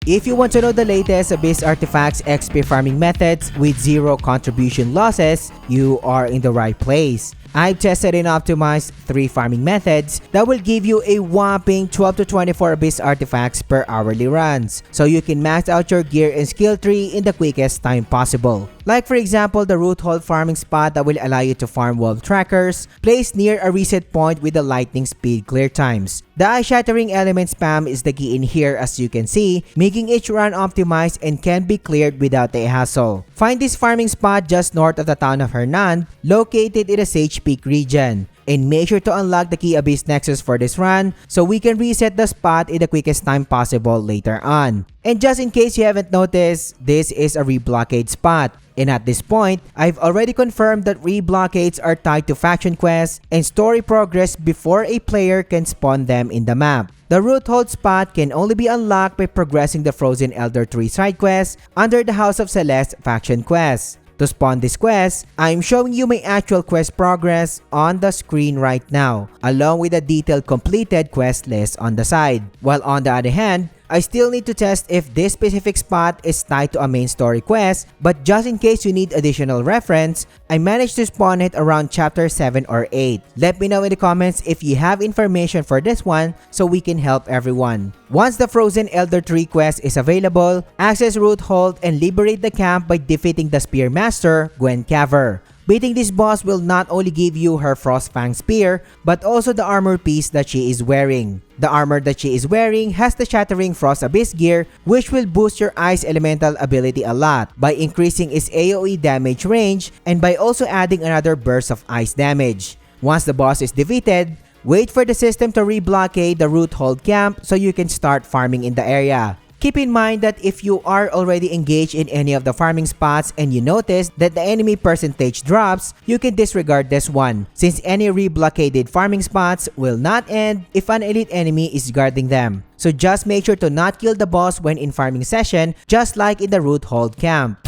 If you want to know the latest Abyss Artifacts XP farming methods with zero contribution losses, you are in the right place. I've tested and optimized 3 farming methods that will give you a whopping 12 to 24 Abyss Artifacts per hourly runs, so you can max out your gear and skill tree in the quickest time possible. Like for example, the root hold farming spot that will allow you to farm wolf trackers, placed near a reset point with the lightning speed clear times. The eye-shattering element spam is the key in here, as you can see, making each run optimized and can be cleared without a hassle. Find this farming spot just north of the town of Hernan, located in the Sage Peak region. And make sure to unlock the key Abyss Nexus for this run so we can reset the spot in the quickest time possible later on. And just in case you haven't noticed, this is a reblockade spot. And at this point, I've already confirmed that reblockades are tied to faction quests and story progress before a player can spawn them in the map. The root hold spot can only be unlocked by progressing the Frozen Elder Tree side quest under the House of Celeste faction quest. To spawn this quest, I'm showing you my actual quest progress on the screen right now, along with a detailed completed quest list on the side. While on the other hand, I still need to test if this specific spot is tied to a main story quest, but just in case you need additional reference, I managed to spawn it around chapter 7 or 8. Let me know in the comments if you have information for this one so we can help everyone. Once the Frozen Elder Tree quest is available, access Root Hold and liberate the camp by defeating the Spear Master, Gwen Caver. Beating this boss will not only give you her Frostfang Spear, but also the armor piece that she is wearing. The armor that she is wearing has the Shattering Frost Abyss gear, which will boost your Ice Elemental ability a lot by increasing its AoE damage range and by also adding another burst of ice damage. Once the boss is defeated, wait for the system to reblockade the Root Hold camp so you can start farming in the area. Keep in mind that if you are already engaged in any of the farming spots and you notice that the enemy percentage drops, you can disregard this one, since any reblockaded farming spots will not end if an elite enemy is guarding them. So just make sure to not kill the boss when in farming session, just like in the Root Hold camp.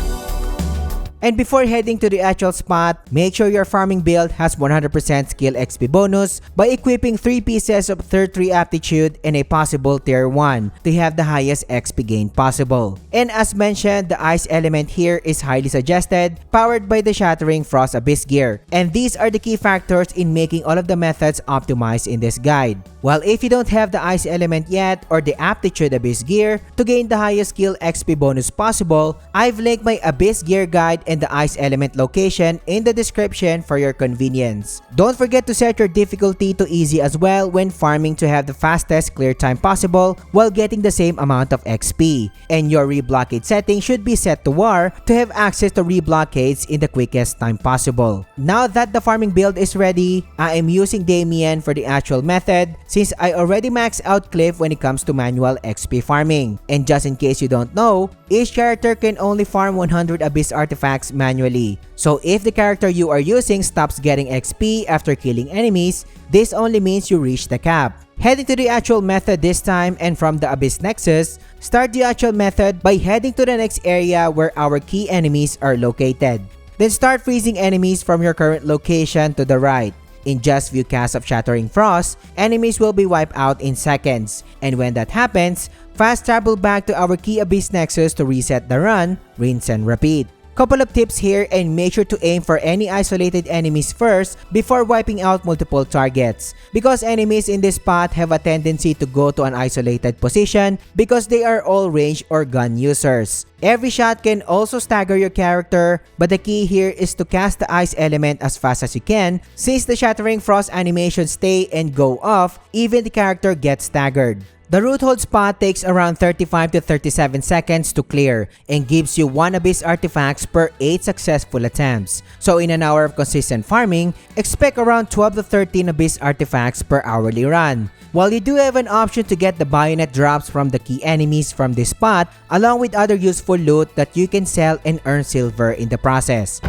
And before heading to the actual spot, make sure your farming build has 100% skill XP bonus by equipping 3 pieces of Tier 3 aptitude and a possible Tier 1 to have the highest XP gain possible. And as mentioned, the ice element here is highly suggested, powered by the Shattering Frost Abyss gear. And these are the key factors in making all of the methods optimized in this guide. While if you don't have the ice element yet or the aptitude Abyss gear to gain the highest skill XP bonus possible, I've linked my Abyss gear guide and the ice element location in the description for your convenience. Don't forget to set your difficulty to easy as well when farming to have the fastest clear time possible while getting the same amount of XP. And your reblockade setting should be set to war to have access to reblockades in the quickest time possible. Now that the farming build is ready, I am using Damien for the actual method since I already maxed out Cliff when it comes to manual XP farming. And just in case you don't know, each character can only farm 100 Abyss Artifacts manually. So if the character you are using stops getting XP after killing enemies, this only means you reach the cap. Heading to the actual method this time, and from the Abyss Nexus, start the actual method by heading to the next area where our key enemies are located. Then start freezing enemies from your current location to the right. In just few casts of Shattering Frost, enemies will be wiped out in seconds. And when that happens, fast travel back to our key Abyss Nexus to reset the run, rinse and repeat. Couple of tips here, and make sure to aim for any isolated enemies first before wiping out multiple targets, because enemies in this spot have a tendency to go to an isolated position because they are all range or gun users. Every shot can also stagger your character, but the key here is to cast the ice element as fast as you can, since the Shattering Frost animations stay and go off even the character gets staggered. The Root Hold spot takes around 35 to 37 seconds to clear and gives you 1 Abyss Artifacts per 8 successful attempts. So in an hour of consistent farming, expect around 12 to 13 Abyss Artifacts per hourly run. While you do have an option to get the bayonet drops from the key enemies from this spot, along with other useful loot that you can sell and earn silver in the process.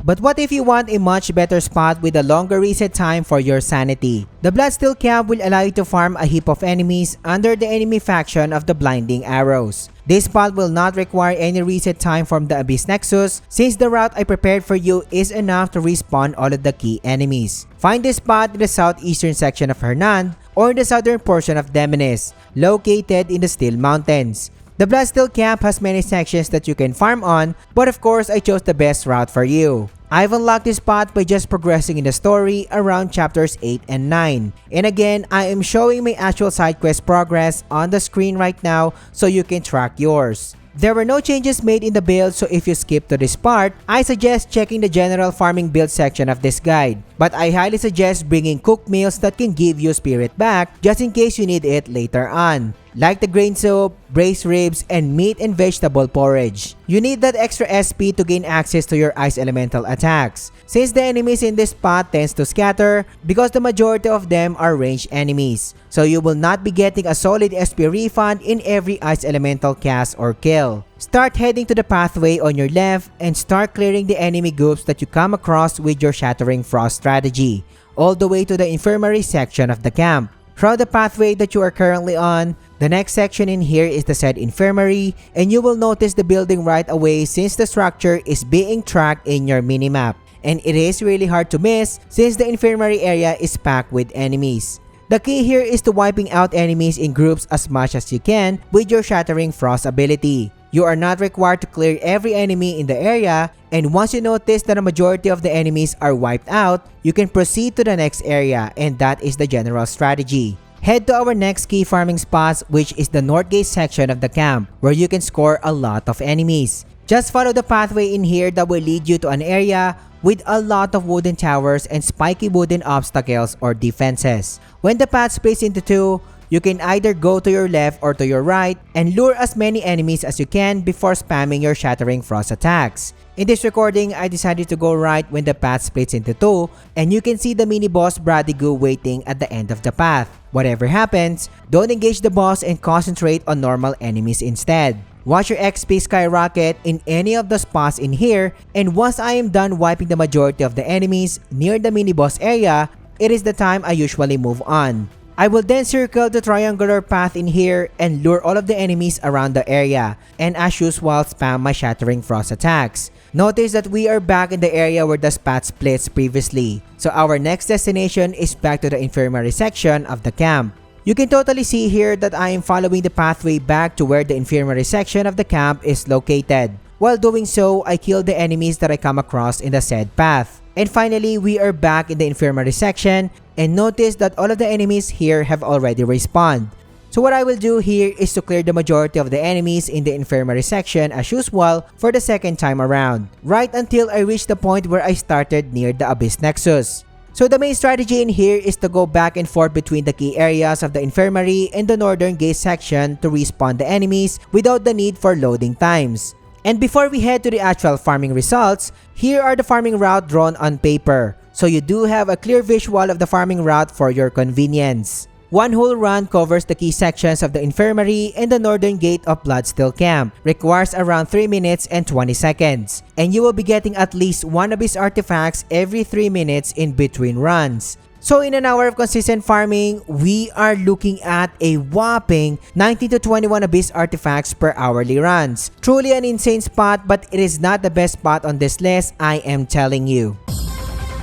But what if you want a much better spot with a longer reset time for your sanity? The Bloodsteel Camp will allow you to farm a heap of enemies under the enemy faction of the Blinding Arrows. This spot will not require any reset time from the Abyss Nexus, since the route I prepared for you is enough to respawn all of the key enemies. Find this spot in the southeastern section of Hernan or in the southern portion of Demenes, located in the Steel Mountains. The Bloodsteel camp has many sections that you can farm on, but of course I chose the best route for you. I've unlocked this spot by just progressing in the story around chapters 8 and 9. And again, I am showing my actual side quest progress on the screen right now so you can track yours. There were no changes made in the build, so if you skip to this part, I suggest checking the general farming build section of this guide. But I highly suggest bringing cooked meals that can give you spirit back just in case you need it later on, like the grain soup, braised ribs, and meat and vegetable porridge. You need that extra SP to gain access to your ice elemental attacks, since the enemies in this spot tends to scatter because the majority of them are ranged enemies. So you will not be getting a solid SP refund in every ice elemental cast or kill. Start heading to the pathway on your left and start clearing the enemy groups that you come across with your Shattering Frost strategy, all the way to the infirmary section of the camp. From the pathway that you are currently on, the next section in here is the said infirmary, and you will notice the building right away since the structure is being tracked in your minimap. And it is really hard to miss since the infirmary area is packed with enemies. The key here is to wiping out enemies in groups as much as you can with your Shattering Frost ability. You are not required to clear every enemy in the area, and once you notice that a majority of the enemies are wiped out, you can proceed to the next area, and that is the general strategy. Head to our next key farming spots, which is the North Gate section of the camp, where you can score a lot of enemies. Just follow the pathway in here that will lead you to an area with a lot of wooden towers and spiky wooden obstacles or defenses. When the path splits into two, you can either go to your left or to your right and lure as many enemies as you can before spamming your Shattering Frost attacks. In this recording, I decided to go right when the path splits into two, and you can see the mini boss Bradigu waiting at the end of the path. Whatever happens, don't engage the boss and concentrate on normal enemies instead. Watch your XP skyrocket in any of the spots in here, and once I am done wiping the majority of the enemies near the mini boss area, it is the time I usually move on. I will then circle the triangular path in here and lure all of the enemies around the area, and as usual spam my Shattering Frost attacks. Notice that we are back in the area where the path splits previously, so our next destination is back to the infirmary section of the camp. You can totally see here that I am following the pathway back to where the infirmary section of the camp is located. While doing so, I kill the enemies that I come across in the said path. And finally, we are back in the infirmary section, and notice that all of the enemies here have already respawned. So what I will do here is to clear the majority of the enemies in the infirmary section as usual for the second time around, right until I reach the point where I started near the Abyss Nexus. So the main strategy in here is to go back and forth between the key areas of the infirmary and the northern gate section to respawn the enemies without the need for loading times. And before we head to the actual farming results, here are the farming route drawn on paper, so you do have a clear visual of the farming route for your convenience. One whole run covers the key sections of the infirmary and the northern gate of Bloodsteel camp, requires around 3 minutes and 20 seconds, and you will be getting at least 1 Abyss artifacts every 3 minutes in between runs. So in an hour of consistent farming, we are looking at a whopping 19 to 21 Abyss artifacts per hourly runs. Truly an insane spot, but it is not the best spot on this list, I am telling you.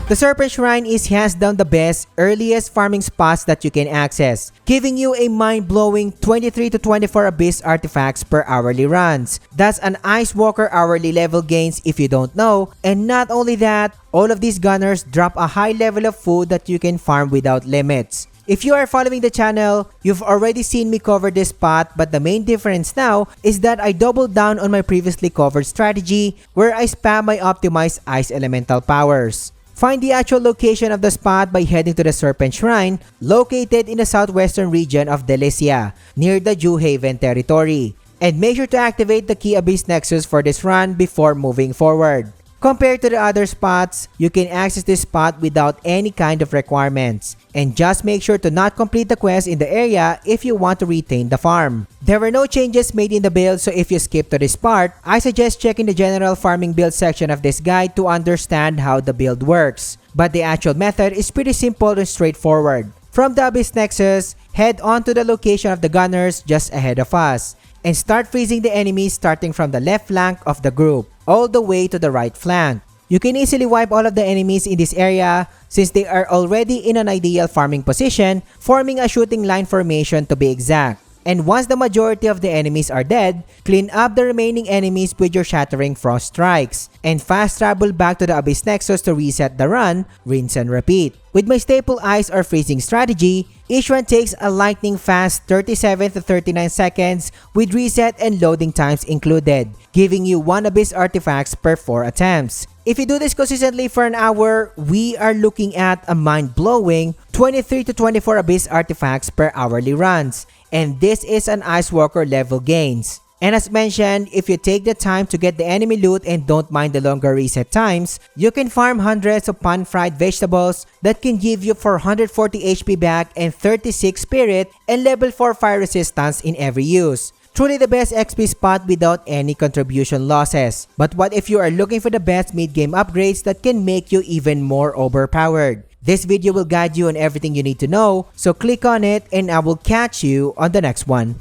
The Serpent Shrine is hands down the best, earliest farming spots that you can access, giving you a mind-blowing 23 to 24 Abyss artifacts per hourly runs. That's an Ice Walker hourly level gains if you don't know, and not only that, all of these gunners drop a high level of food that you can farm without limits. If you are following the channel, you've already seen me cover this spot, but the main difference now is that I doubled down on my previously covered strategy where I spam my optimized Ice Elemental powers. Find the actual location of the spot by heading to the Serpent Shrine, located in the southwestern region of Delicia, near the Jew Haven territory. And make sure to activate the key Abyss Nexus for this run before moving forward. Compared to the other spots, you can access this spot without any kind of requirements. And just make sure to not complete the quest in the area if you want to retain the farm. There were no changes made in the build, so if you skip to this part, I suggest checking the general farming build section of this guide to understand how the build works. But the actual method is pretty simple and straightforward. From the Abyss Nexus, head on to the location of the gunners just ahead of us, and start freezing the enemies starting from the left flank of the group, all the way to the right flank. You can easily wipe all of the enemies in this area since they are already in an ideal farming position, forming a shooting line formation to be exact. And once the majority of the enemies are dead, clean up the remaining enemies with your Shattering Frost Strikes, and fast travel back to the Abyss Nexus to reset the run, rinse and repeat. With my staple ice or freezing strategy, each run takes a lightning fast 37 to 39 seconds with reset and loading times included, giving you 1 Abyss artifacts per 4 attempts. If you do this consistently for an hour, we are looking at a mind-blowing 23 to 24 Abyss artifacts per hourly runs. And this is an Ice Walker level gains. And as mentioned, if you take the time to get the enemy loot and don't mind the longer reset times, you can farm hundreds of pan-fried vegetables that can give you 440 HP back and 36 spirit and level 4 fire resistance in every use. Truly the best XP spot without any contribution losses. But what if you are looking for the best mid-game upgrades that can make you even more overpowered? This video will guide you on everything you need to know, so click on it and I will catch you on the next one.